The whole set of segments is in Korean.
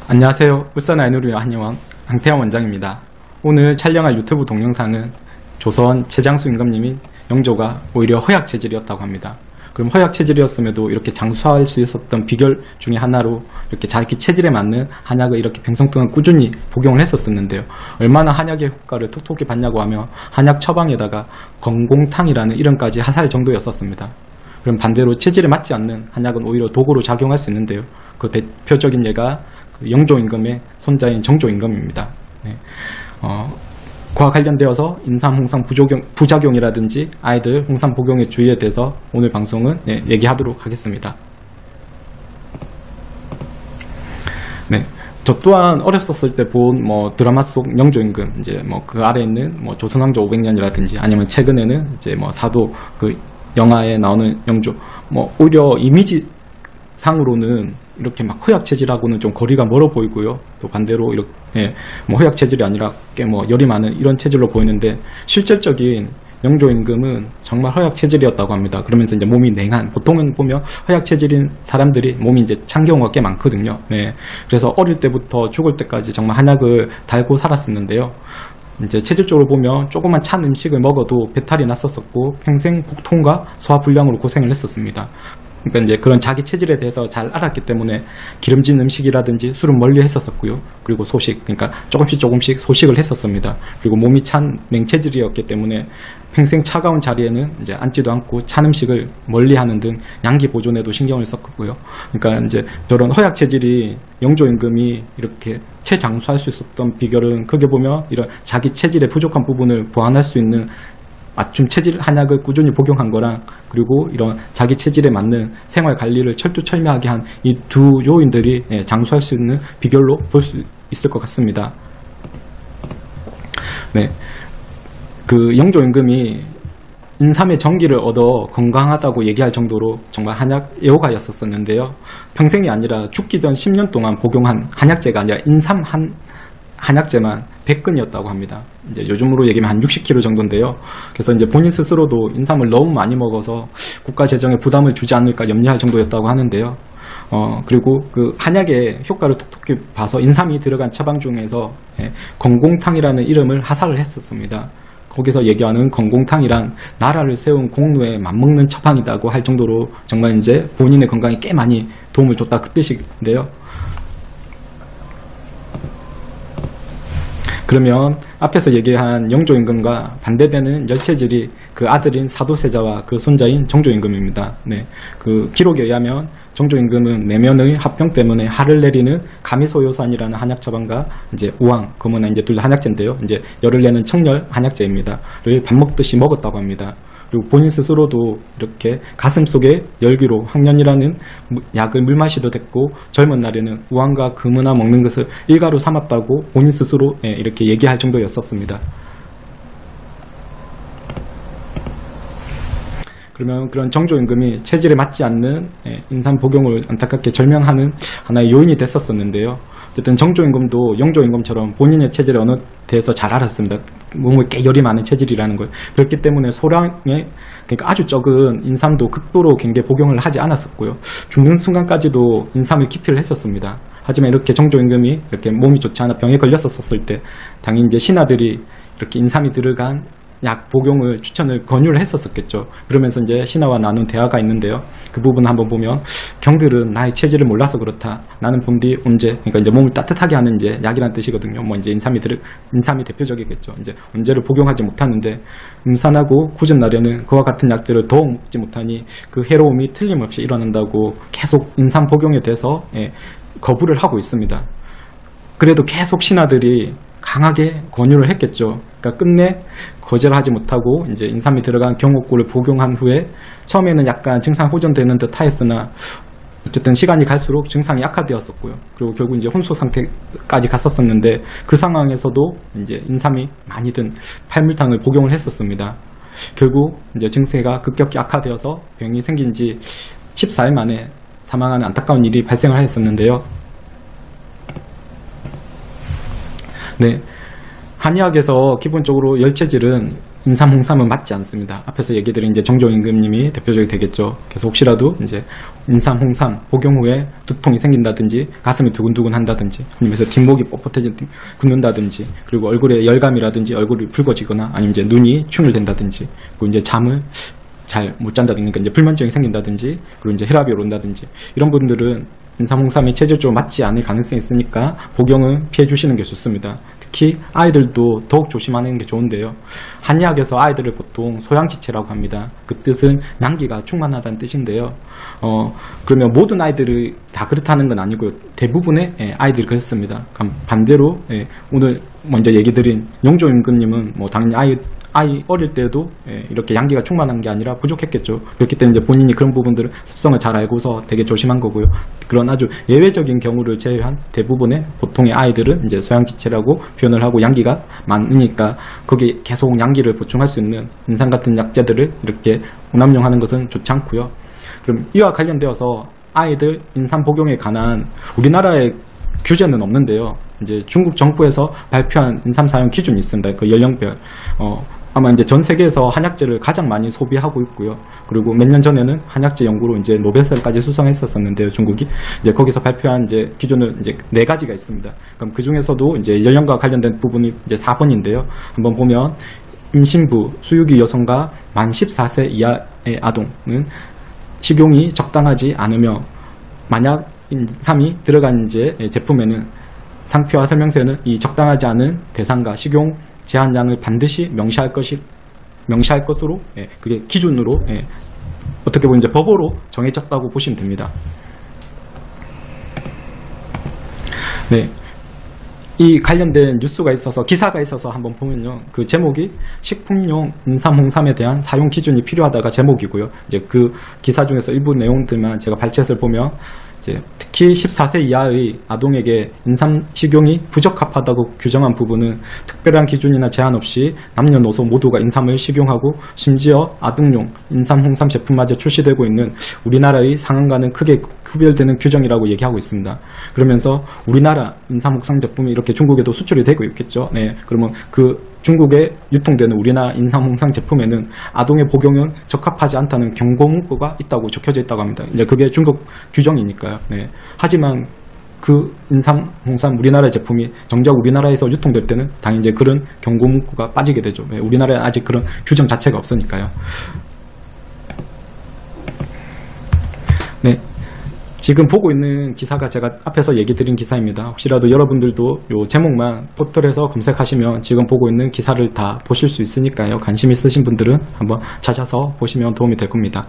안녕하세요. 울산 아이누리의 한의원 강태환 원장입니다. 오늘 촬영할 유튜브 동영상은 조선 최장수 임금님이 영조가 오히려 허약 체질이었다고 합니다. 그럼 허약 체질이었음에도 이렇게 장수할 수 있었던 비결 중에 하나로 이렇게 자기 체질에 맞는 한약을 이렇게 평생 동안 꾸준히 복용을 했었는데요. 얼마나 한약의 효과를 톡톡히 봤냐고 하면 한약 처방에다가 건공탕이라는 이름까지 하사할 정도였었습니다. 그럼 반대로 체질에 맞지 않는 한약은 오히려 독으로 작용할 수 있는데요. 그 대표적인 예가 영조 임금의 손자인 정조 임금입니다. 네. 그와 관련되어서 인삼, 홍삼 부작용이라든지 아이들 홍삼 복용의 주의에 대해서 오늘 방송은 얘기하도록 하겠습니다. 네. 저 또한 어렸었을 때 본 드라마 속 영조 임금, 이제 그 아래 있는 조선왕조 500년이라든지 아니면 최근에는 이제 사도 그 영화에 나오는 영조, 오히려 이미지 상으로는 이렇게 막 허약 체질하고는 좀 거리가 멀어 보이고요. 또 반대로 이렇게 허약 체질이 아니라 꽤 열이 많은 이런 체질로 보이는데 실질적인 영조 임금은 정말 허약 체질이었다고 합니다. 그러면서 이제 몸이 냉한, 보통은 보면 허약 체질인 사람들이 몸이 이제 찬 경우가 꽤 많거든요. 네. 그래서 어릴 때부터 죽을 때까지 정말 한약을 달고 살았었는데요. 이제 체질적으로 보면 조그만 찬 음식을 먹어도 배탈이 났었었고 평생 복통과 소화불량으로 고생을 했었습니다. 그러니까 이제 그런 자기 체질에 대해서 잘 알았기 때문에 기름진 음식이라든지 술은 멀리 했었었고요. 그리고 소식, 그러니까 조금씩 소식을 했었습니다. 그리고 몸이 찬 냉체질이었기 때문에 평생 차가운 자리에는 이제 앉지도 않고 찬 음식을 멀리하는 등 양기 보존에도 신경을 썼고요. 그러니까 이제 저런 허약 체질이 영조 임금이 이렇게 최장수할 수 있었던 비결은 크게 보면 이런 자기 체질의 부족한 부분을 보완할 수 있는 맞춤 체질 한약을 꾸준히 복용한 거랑, 그리고 이런 자기 체질에 맞는 생활 관리를 철두철미하게 한 이 두 요인들이 장수할 수 있는 비결로 볼 수 있을 것 같습니다. 네, 그 영조 임금이 인삼의 정기를 얻어 건강하다고 얘기할 정도로 정말 한약 애호가였었는데요. 평생이 아니라 죽기 전 10년 동안 복용한 한약재가 아니라 인삼 한약재만 100근이었다고 합니다. 이제 요즘으로 얘기하면 한 60kg 정도인데요. 그래서 이제 본인 스스로도 인삼을 너무 많이 먹어서 국가 재정에 부담을 주지 않을까 염려할 정도였다고 하는데요. 그리고 그 한약의 효과를 톡톡히 봐서 인삼이 들어간 처방 중에서 건공탕이라는 이름을 하사를 했었습니다. 거기서 얘기하는 건공탕이란 나라를 세운 공로에 맞먹는 처방이라고 할 정도로 정말 이제 본인의 건강에 꽤 많이 도움을 줬다, 그 뜻인데요. 그러면 앞에서 얘기한 영조 임금과 반대되는 열체질이 그 아들인 사도세자와 그 손자인 정조 임금입니다. 네, 그 기록에 의하면 정조 임금은 내면의 합병 때문에 하를 내리는 가미소요산이라는 한약 처방과 이제 우황, 그러면 이제 둘 다 한약재인데요. 이제 열을 내는 청열 한약재입니다.를 밥 먹듯이 먹었다고 합니다. 그리고 본인 스스로도 이렇게 가슴 속에 열기로 항년이라는 약을 물 마시도 됐고, 젊은 날에는 우황과 금은화 먹는 것을 일가로 삼았다고 본인 스스로 이렇게 얘기할 정도였었습니다. 그러면 그런 정조 임금이 체질에 맞지 않는 인삼 복용을 안타깝게 절명하는 하나의 요인이 됐었는데요. 어쨌든 정조 임금도 영조 임금처럼 본인의 체질에 어느 대해서 잘 알았습니다. 몸에 꽤 열이 많은 체질이라는 걸. 그렇기 때문에 소량의, 그러니까 아주 적은 인삼도 극도로 굉장히 복용을 하지 않았었고요. 죽는 순간까지도 인삼을 기피를 했었습니다. 하지만 이렇게 정조 임금이 이렇게 몸이 좋지 않아 병에 걸렸었을 때 당연히 이제 신하들이 이렇게 인삼이 들어간 약 복용을 추천을 권유를 했었겠죠. 그러면서 이제 신하와 나눈 대화가 있는데요. 그 부분 한번 보면, 경들은 나의 체질을 몰라서 그렇다. 나는 본디 언제, 그러니까 이제 몸을 따뜻하게 하는 이제 약이란 뜻이거든요. 이제 인삼이 대표적이겠죠. 이제 언제를 복용하지 못하는데 음산하고 굳은 날에는 그와 같은 약들을 더욱 먹지 못하니 그 해로움이 틀림없이 일어난다고 계속 인삼 복용에 대해서 거부를 하고 있습니다. 그래도 계속 신하들이 강하게 권유를 했겠죠. 그러니까 끝내 거절하지 못하고 이제 인삼이 들어간 경옥고를 복용한 후에 처음에는 약간 증상 호전되는 듯 하였으나 어쨌든 시간이 갈수록 증상이 악화되었었고요. 그리고 결국 이제 혼수 상태까지 갔었는데 그 상황에서도 이제 인삼이 많이 든 팔물탕을 복용을 했었습니다. 결국 이제 증세가 급격히 악화되어서 병이 생긴 지 14일 만에 사망하는 안타까운 일이 발생을 하였었는데요. 네, 한의학에서 기본적으로 열체질은 인삼, 홍삼은 맞지 않습니다. 앞에서 얘기드린 이제 정종임금님이 대표적이 되겠죠. 그래서 혹시라도 이제 인삼, 홍삼 복용 후에 두통이 생긴다든지 가슴이 두근두근 한다든지 아니면 뒷목이 뻣뻣해져 굳는다든지 그리고 얼굴에 열감이라든지 얼굴이 붉어지거나 아니면 이제 눈이 충혈된다든지 그리고 이제 잠을 잘 못 잔다든지 그러니까 이제 불면증이 생긴다든지 그리고 이제 혈압이 오른다든지 이런 분들은 인삼, 홍삼이 체질적으로 맞지 않을 가능성이 있으니까 복용은 피해 주시는 게 좋습니다. 특히 아이들도 더욱 조심하는 게 좋은데요. 한의학에서 아이들을 보통 소양지체라고 합니다. 그 뜻은 양기가 충만하다는 뜻인데요. 그러면 모든 아이들이 다 그렇다는 건 아니고요. 대부분의 아이들이 그렇습니다. 그럼 반대로 오늘 먼저 얘기 드린 영조임금님은 뭐 당연히 아이 어릴 때도 이렇게 양기가 충만한 게 아니라 부족했겠죠. 그렇기 때문에 이제 본인이 그런 부분들을 습성을 잘 알고서 되게 조심한 거고요. 그런 아주 예외적인 경우를 제외한 대부분의 보통의 아이들은 이제 소양지체라고 표현을 하고 양기가 많으니까 거기에 계속 양기를 보충할 수 있는 인삼 같은 약재들을 이렇게 오남용하는 것은 좋지 않고요. 그럼 이와 관련되어서 아이들 인삼 복용에 관한 우리나라의 규제는 없는데요. 이제 중국 정부에서 발표한 인삼 사용 기준이 있습니다. 그 연령별. 아마 이제 전 세계에서 한약재를 가장 많이 소비하고 있고요. 그리고 몇 년 전에는 한약재 연구로 이제 노벨상까지 수상했었는데요. 중국이 이제 거기서 발표한 이제 기준은 이제 4가지가 있습니다. 그럼 그 중에서도 이제 연령과 관련된 부분이 이제 4번인데요. 한번 보면 임신부, 수유기 여성과 만 14세 이하의 아동은 식용이 적당하지 않으며 만약 인삼이 들어간 이제 제품에는 상표와 설명서에는 이 적당하지 않은 대상과 식용 제한량을 반드시 명시할 것으로 그게 기준으로 어떻게 보면 이제 법으로 정해졌다고 보시면 됩니다. 네. 이 관련된 뉴스가 있어서 기사가 있어서 한번 보면요. 그 제목이 식품용 인삼, 홍삼에 대한 사용 기준이 필요하다가 제목이고요. 이제 그 기사 중에서 일부 내용들만 제가 발췌해서 보면 특히 14세 이하의 아동에게 인삼 식용이 부적합하다고 규정한 부분은 특별한 기준이나 제한 없이 남녀노소 모두가 인삼을 식용하고 심지어 아동용 인삼, 홍삼 제품마저 출시되고 있는 우리나라의 상황과는 크게 구별되는 규정이라고 얘기하고 있습니다. 그러면서 우리나라 인삼, 홍삼 제품이 이렇게 중국에도 수출이 되고 있겠죠. 네, 그러면 그 중국에 유통되는 우리나라 인삼, 홍삼 제품에는 아동의 복용은 적합하지 않다는 경고 문구가 있다고 적혀져 있다고 합니다. 이제 그게 중국 규정이니까요. 네. 하지만 그 인삼, 홍삼 우리나라 제품이 정작 우리나라에서 유통될 때는 당연히 이제 그런 경고 문구가 빠지게 되죠. 네. 우리나라에 아직 그런 규정 자체가 없으니까요. 네. 지금 보고 있는 기사가 제가 앞에서 얘기 드린 기사입니다. 혹시라도 여러분들도 요 제목만 포털에서 검색하시면 지금 보고 있는 기사를 다 보실 수 있으니까요. 관심 있으신 분들은 한번 찾아서 보시면 도움이 될 겁니다.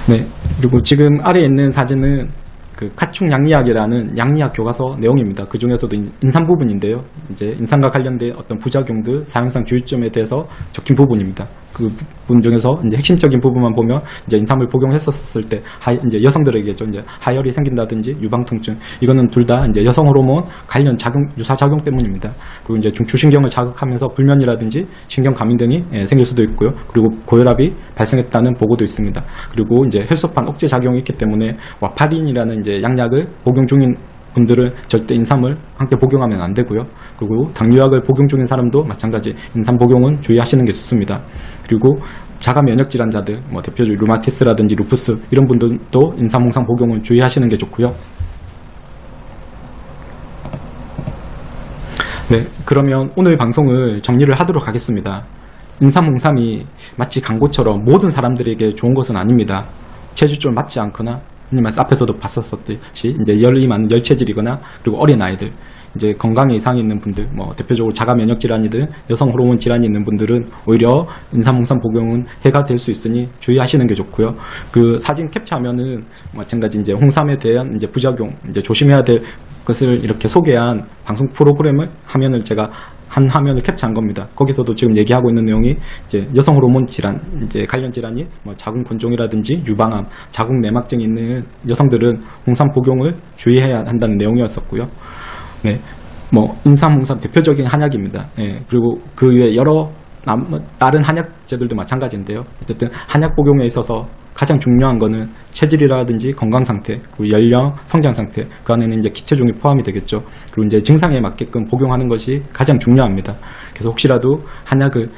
네. 그리고 지금 아래에 있는 사진은 그 가축양리학이라는 양리학 교과서 내용입니다. 그 중에서도 인삼 부분인데요. 이제 인삼과 관련된 어떤 부작용들, 사용상 주의점에 대해서 적힌 부분입니다. 그 부분 중에서 이제 핵심적인 부분만 보면 이제 인삼을 복용했었을 때 이제 여성들에게죠. 이제 하열이 생긴다든지 유방 통증 이거는 둘 다 이제 여성 호르몬 관련 유사 작용 때문입니다. 그리고 이제 중추신경을 자극하면서 불면이라든지 신경 감인 등이 생길 수도 있고요. 그리고 고혈압이 발생했다는 보고도 있습니다. 그리고 이제 혈소판 억제 작용이 있기 때문에 와파린이라는 이제 약약을 복용 중인 분들은 절대 인삼을 함께 복용하면 안 되고요. 그리고 당뇨약을 복용 중인 사람도 마찬가지 인삼 복용은 주의하시는 게 좋습니다. 그리고 자가 면역 질환자들, 뭐 대표적으로 루마티스라든지 루푸스 이런 분들도 인삼, 홍삼 복용은 주의하시는 게 좋고요. 네, 그러면 오늘 방송을 정리를 하도록 하겠습니다. 인삼, 홍삼이 마치 광고처럼 모든 사람들에게 좋은 것은 아닙니다. 체질적으로 맞지 않거나 앞에서도 봤었듯이 이제 열이 많은 열체질이거나 그리고 어린 아이들 이제 건강에 이상이 있는 분들 뭐 대표적으로 자가 면역 질환이든 여성 호르몬 질환이 있는 분들은 오히려 인삼, 홍삼 복용은 해가 될 수 있으니 주의하시는 게 좋고요. 그 사진 캡처하면은 마찬가지 이제 홍삼에 대한 이제 부작용 이제 조심해야 될 것을 이렇게 소개한 방송 프로그램을 화면을 제가 한 화면을 캡처한 겁니다. 거기서도 지금 얘기하고 있는 내용이 이제 여성 호르몬 질환, 이제 관련 질환이 뭐 자궁 건종이라든지 유방암, 자궁 내막증이 있는 여성들은 홍삼 복용을 주의해야 한다는 내용이었었고요. 네, 뭐 인삼, 홍삼 대표적인 한약입니다. 네, 그리고 그 외에 여러 다른 한약제들도 마찬가지인데요. 어쨌든 한약 복용에 있어서 가장 중요한 거는 체질이라든지 건강 상태, 그리고 연령, 성장 상태, 그 안에는 이제 기체종이 포함이 되겠죠. 그리고 이제 증상에 맞게끔 복용하는 것이 가장 중요합니다. 그래서 혹시라도 한약을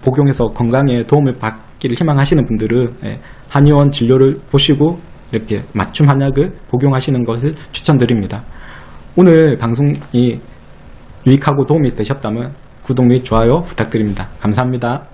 복용해서 건강에 도움을 받기를 희망하시는 분들은 한의원 진료를 보시고 이렇게 맞춤 한약을 복용하시는 것을 추천드립니다. 오늘 방송이 유익하고 도움이 되셨다면 구독 및 좋아요 부탁드립니다. 감사합니다.